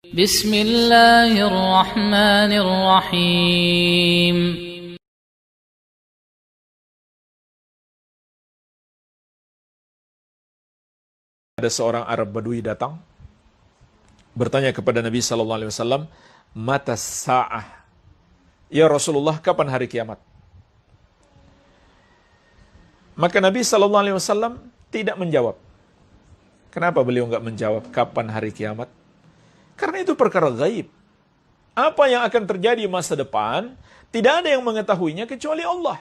Bismillahirrahmanirrahim. Ada seorang Arab Badui datang bertanya kepada Nabi sallallahu alaihi wasallam, "Mata sa'ah?" Ya Rasulullah, kapan hari kiamat? Maka Nabi sallallahu alaihi wasallam tidak menjawab. Kenapa beliau enggak menjawab kapan hari kiamat? Karena itu perkara gaib. Apa yang akan terjadi masa depan, tidak ada yang mengetahuinya kecuali Allah.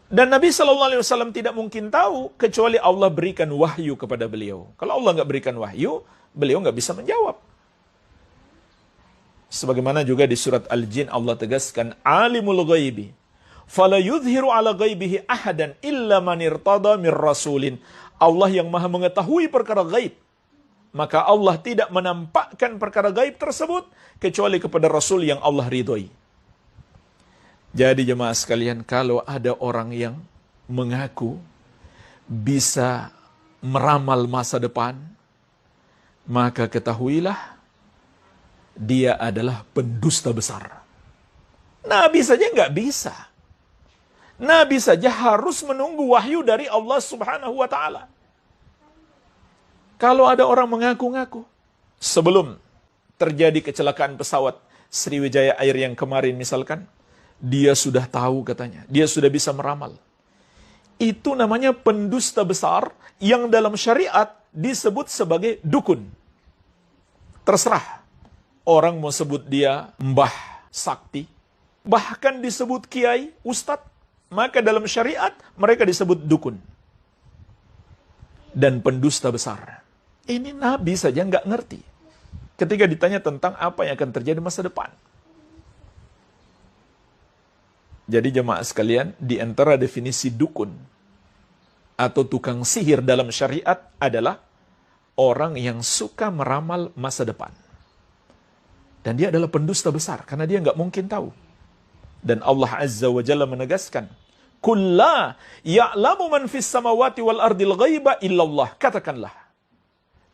Dan Nabi SAW tidak mungkin tahu kecuali Allah berikan wahyu kepada beliau. Kalau Allah nggak berikan wahyu, beliau nggak bisa menjawab. Sebagaimana juga di surat Al-Jin Allah tegaskan, Alimul ghaibi, fala yudhiru ala ghaibihi ahadan illa man irtada mir rasulin. Allah yang maha mengetahui perkara gaib. Maka Allah tidak menampakkan perkara gaib tersebut kecuali kepada Rasul yang Allah ridhoi. Jadi jemaah sekalian, kalau ada orang yang mengaku bisa meramal masa depan, maka ketahuilah dia adalah pendusta besar. Nabi saja nggak bisa. Nabi saja harus menunggu wahyu dari Allah Subhanahu wa Ta'ala. Kalau ada orang mengaku-ngaku, sebelum terjadi kecelakaan pesawat Sriwijaya Air yang kemarin misalkan, dia sudah tahu katanya, dia sudah bisa meramal. Itu namanya pendusta besar yang dalam syariat disebut sebagai dukun. Terserah, orang mau sebut dia mbah sakti, bahkan disebut kiai, ustadz, maka dalam syariat mereka disebut dukun. Dan pendusta besar. Ini Nabi saja nggak ngerti ketika ditanya tentang apa yang akan terjadi masa depan. Jadi jemaah sekalian, di antara definisi dukun atau tukang sihir dalam syariat adalah orang yang suka meramal masa depan. Dan dia adalah pendusta besar karena dia nggak mungkin tahu. Dan Allah Azza wa Jalla menegaskan, "Kulla ya'lamu man fis samawati wal ardil ghaiba illallah." Katakanlah,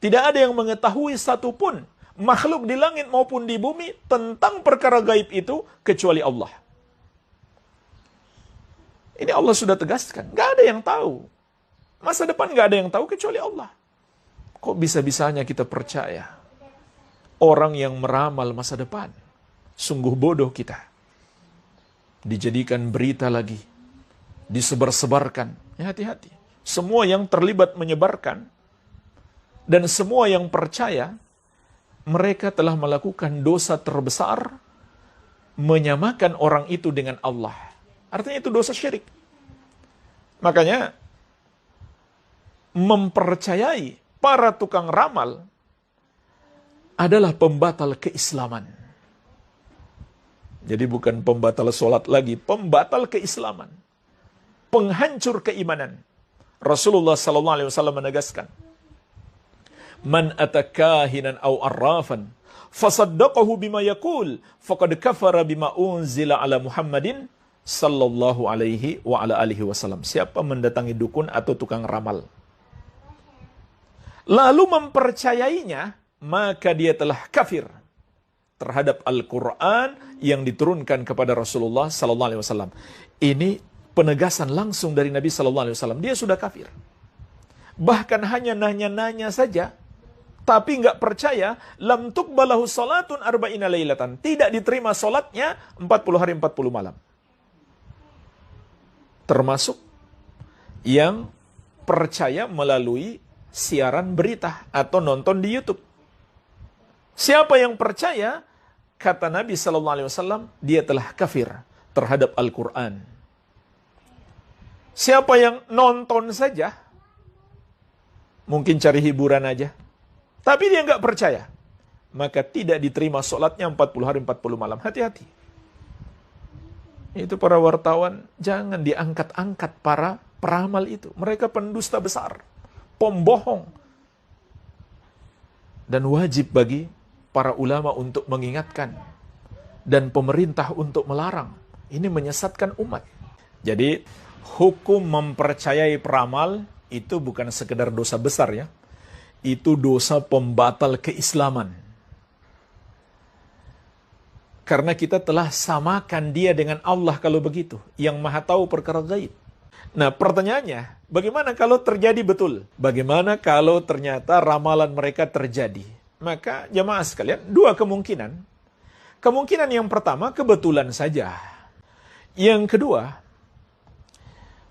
tidak ada yang mengetahui satupun makhluk di langit maupun di bumi tentang perkara gaib itu kecuali Allah. Ini Allah sudah tegaskan. Gak ada yang tahu. Masa depan gak ada yang tahu kecuali Allah. Kok bisa-bisanya kita percaya orang yang meramal masa depan? Sungguh bodoh kita. Dijadikan berita lagi. Disebar-sebarkan. Ya, hati-hati. Semua yang terlibat menyebarkan dan semua yang percaya, mereka telah melakukan dosa terbesar, menyamakan orang itu dengan Allah. Artinya itu dosa syirik. Makanya, mempercayai para tukang ramal adalah pembatal keislaman. Jadi bukan pembatal sholat lagi, pembatal keislaman. Penghancur keimanan. Rasulullah SAW menegaskan, Man atakahinan aw arrafan fasaddaqahu bima yaqul faqad kafara bima unzila ala Muhammadin sallallahu alaihi wa ala alihi wasallam. Siapa mendatangi dukun atau tukang ramal lalu mempercayainya, maka dia telah kafir terhadap Al-Qur'an yang diturunkan kepada Rasulullah sallallahu alaihi wasallam. Ini penegasan langsung dari Nabi sallallahu alaihi wasallam. Dia sudah kafir. Bahkan hanya nanya-nanya saja, tapi nggak percaya, lam tuqbalahu salatun arba'ina lailatan. Tidak diterima salatnya 40 hari 40 malam. Termasuk yang percaya melalui siaran berita atau nonton di YouTube. Siapa yang percaya, kata Nabi SAW, dia telah kafir terhadap Al-Quran. Siapa yang nonton saja, mungkin cari hiburan aja, tapi dia nggak percaya, maka tidak diterima sholatnya 40 hari 40 malam. Hati-hati. Itu para wartawan, jangan diangkat-angkat para peramal itu. Mereka pendusta besar, pembohong. Dan wajib bagi para ulama untuk mengingatkan dan pemerintah untuk melarang. Ini menyesatkan umat. Jadi hukum mempercayai peramal itu bukan sekedar dosa besar ya. itu dosa pembatal keislaman. Karena kita telah samakan dia dengan Allah kalau begitu, yang maha tahu perkara gaib. Nah, pertanyaannya, bagaimana kalau terjadi betul? Bagaimana kalau ternyata ramalan mereka terjadi? Maka jamaah sekalian, dua kemungkinan. Kemungkinan yang pertama, kebetulan saja. Yang kedua,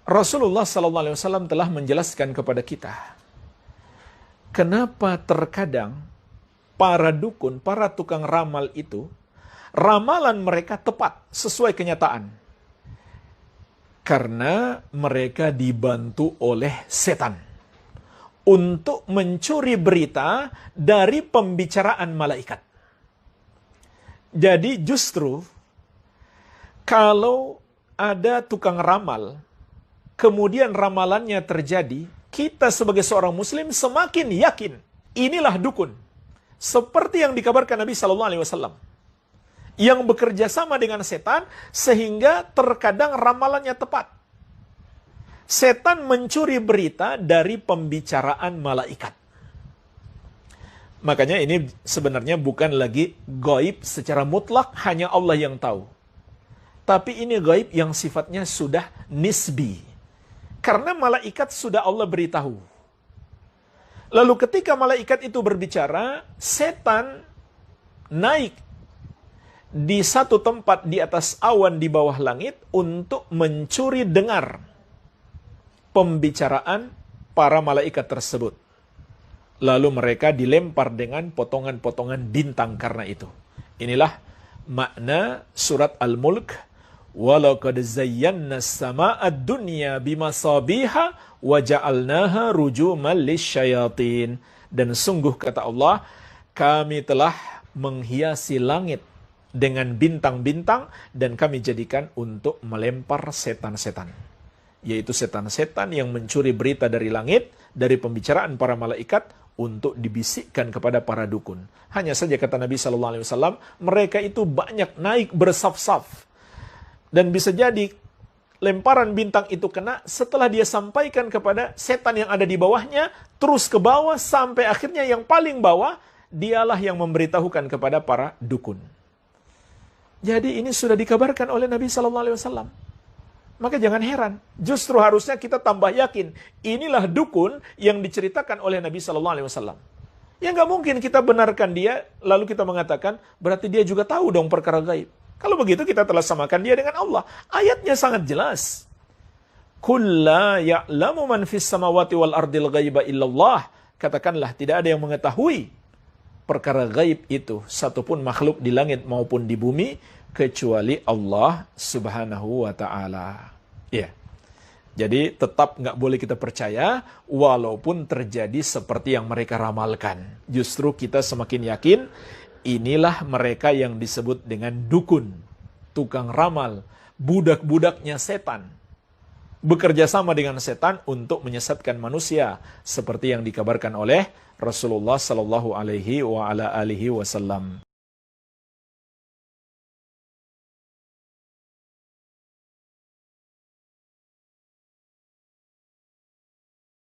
Rasulullah SAW telah menjelaskan kepada kita, kenapa terkadang para dukun, para tukang ramal itu, ramalan mereka tepat sesuai kenyataan. Karena mereka dibantu oleh setan untuk mencuri berita dari pembicaraan malaikat. Jadi justru kalau ada tukang ramal, kemudian ramalannya terjadi, kita sebagai seorang muslim semakin yakin inilah dukun. Seperti yang dikabarkan Nabi SAW, yang bekerja sama dengan setan sehingga terkadang ramalannya tepat. Setan mencuri berita dari pembicaraan malaikat. Makanya ini sebenarnya bukan lagi gaib secara mutlak, hanya Allah yang tahu. Tapi ini gaib yang sifatnya sudah nisbi. Karena malaikat sudah Allah beritahu. Lalu ketika malaikat itu berbicara, setan naik di satu tempat di atas awan di bawah langit untuk mencuri dengar pembicaraan para malaikat tersebut. Lalu mereka dilempar dengan potongan-potongan bintang karena itu. Inilah makna surat Al-Mulk. وَلَقَدْ زَيَّنَّا السَّمَاءَ الدُّنْيَا بِمَصَابِيحَ وَجَعَلْنَاهَا رُجُومًا لِلشَّيَاطِينِ. Dan sungguh kata Allah, kami telah menghiasi langit dengan bintang-bintang dan kami jadikan untuk melempar setan-setan. Yaitu setan-setan yang mencuri berita dari langit, dari pembicaraan para malaikat untuk dibisikkan kepada para dukun. Hanya saja kata Nabi SAW, mereka itu banyak naik bersaf-saf. Dan bisa jadi lemparan bintang itu kena setelah dia sampaikan kepada setan yang ada di bawahnya, terus ke bawah sampai akhirnya yang paling bawah, dialah yang memberitahukan kepada para dukun. Jadi ini sudah dikabarkan oleh Nabi SAW. Maka jangan heran, justru harusnya kita tambah yakin, inilah dukun yang diceritakan oleh Nabi SAW. Ya nggak mungkin kita benarkan dia, lalu kita mengatakan, berarti dia juga tahu dong perkara gaib. Kalau begitu kita telah samakan dia dengan Allah. Ayatnya sangat jelas. Kulla ya'lamu man fis samawati wal ardil ghaiba illallah. Katakanlah tidak ada yang mengetahui perkara gaib itu satupun makhluk di langit maupun di bumi kecuali Allah Subhanahu wa taala. Ya. Jadi tetap nggak boleh kita percaya walaupun terjadi seperti yang mereka ramalkan. Justru kita semakin yakin inilah mereka yang disebut dengan dukun, tukang ramal, budak-budaknya setan. Bekerja sama dengan setan untuk menyesatkan manusia seperti yang dikabarkan oleh Rasulullah sallallahu alaihi wa ala alihi wasallam.